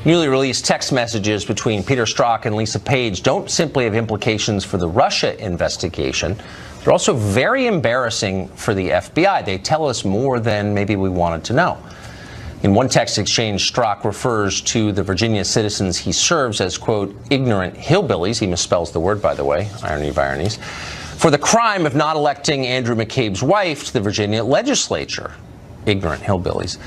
Newly released text messages between Peter Strzok and Lisa Page don't simply have implications for the Russia investigation. They're also very embarrassing for the FBI. They tell us more than maybe we wanted to know. In one text exchange, Strzok refers to the Virginia citizens he serves as, quote, ignorant hillbillies. He misspells the word, by the way, irony of ironies, for the crime of not electing Andrew McCabe's wife to the Virginia legislature. Ignorant hillbillies.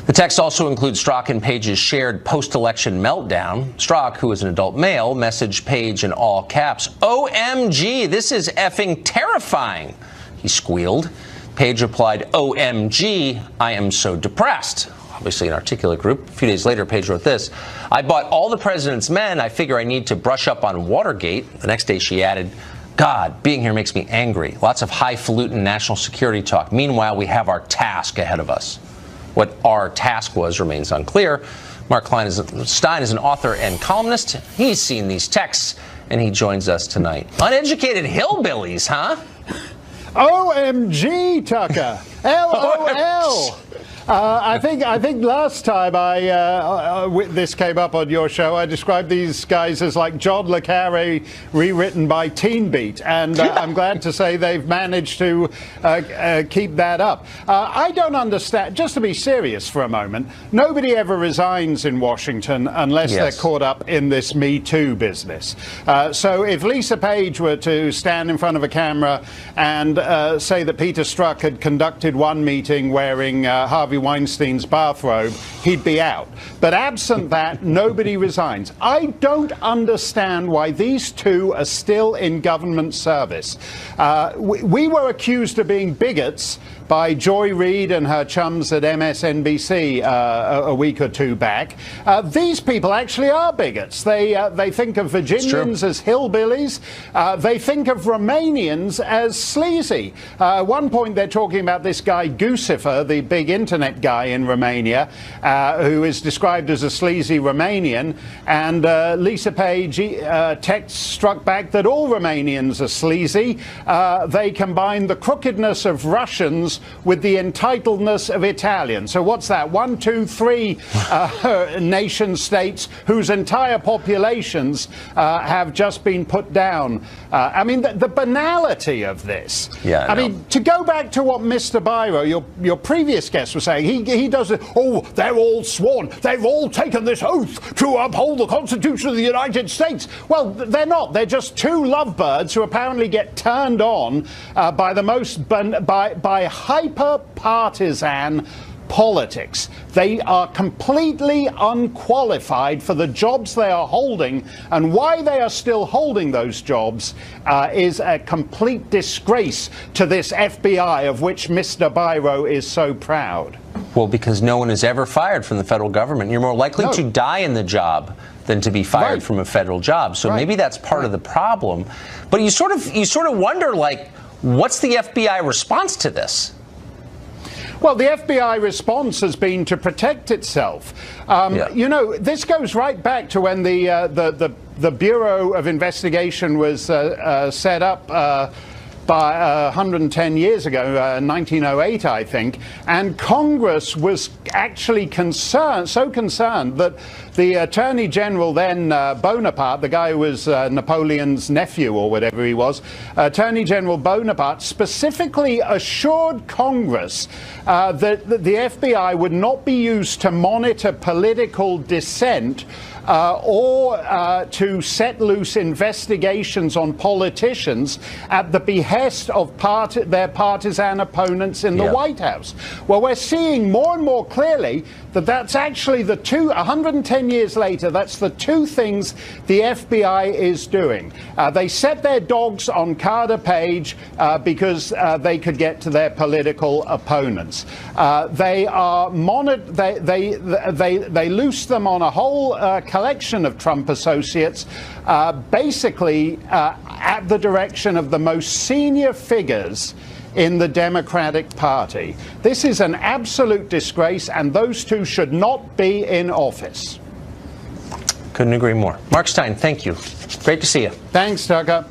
The text also includes Strzok and Page's shared post-election meltdown. Strzok, who is an adult male, messaged Page in all caps, "OMG, this is effing terrifying," he squealed. Page replied, "OMG, I am so depressed." Obviously an articulate group. A few days later, Page wrote this, "I bought all the president's men. I figure I need to brush up on Watergate." The next day she added, "God, being here makes me angry. Lots of highfalutin national security talk. Meanwhile, we have our task ahead of us." What our task was remains unclear. Mark Steyn is an author and columnist. He's seen these texts, and he joins us tonight. Uneducated hillbillies, huh? OMG, Tucker. LOL. I think last time this came up on your show, I described these guys as like John le Carre rewritten by Teen Beat, and I'm glad to say they've managed to keep that up. I don't understand, just to be serious for a moment, nobody ever resigns in Washington unless they're caught up in this Me Too business. So if Lisa Page were to stand in front of a camera and say that Peter Strzok had conducted one meeting wearing Harvey Weinstein's bathrobe, he'd be out. But absent that, nobody resigns. I don't understand why these two are still in government service. We were accused of being bigots by Joy Reid and her chums at MSNBC a week or two back. These people actually are bigots. They think of Virginians as hillbillies. They think of Romanians as sleazy. At one point they're talking about this guy Guccifer, the big internet guy in Romania, who is described as a sleazy Romanian, and Lisa Page struck back that all Romanians are sleazy. They combine the crookedness of Russians with the entitledness of Italians. So what's that? 1, 2, 3 nation states whose entire populations have just been put down. I mean, the banality of this. Yeah, I mean, to go back to what Mr. Biro, your previous guest, was saying, he does it. Oh, they're all sworn. They've all taken this oath to uphold the Constitution of the United States. Well, they're not. They're just two lovebirds who apparently get turned on by the most by hyper-partisan politics. They are completely unqualified for the jobs they are holding, and why they are still holding those jobs is a complete disgrace to this FBI of which Mr. Biro is so proud. Well, because no one is ever fired from the federal government. You're more likely to die in the job than to be fired from a federal job. So maybe that's part of the problem. But you sort of wonder, like, what's the FBI response to this? Well, the FBI response has been to protect itself. You know, this goes right back to when the Bureau of Investigation was set up by 110 years ago, 1908, I think, and Congress was actually so concerned that the Attorney General then, Bonaparte, the guy who was Napoleon's nephew or whatever he was, Attorney General Bonaparte specifically assured Congress that the FBI would not be used to monitor political dissent or to set loose investigations on politicians at the behest of their partisan opponents in the White House. Well, we're seeing more and more clearly that that's actually 110 years later, that's the two things the FBI is doing. They set their dogs on Carter Page because they could get to their political opponents. They are they loose them on a whole collection of Trump associates, basically at the direction of the most senior figures in the Democratic Party. This is an absolute disgrace, and those two should not be in office. Couldn't agree more. Mark Steyn, thank you. Great to see you. Thanks, Tucker.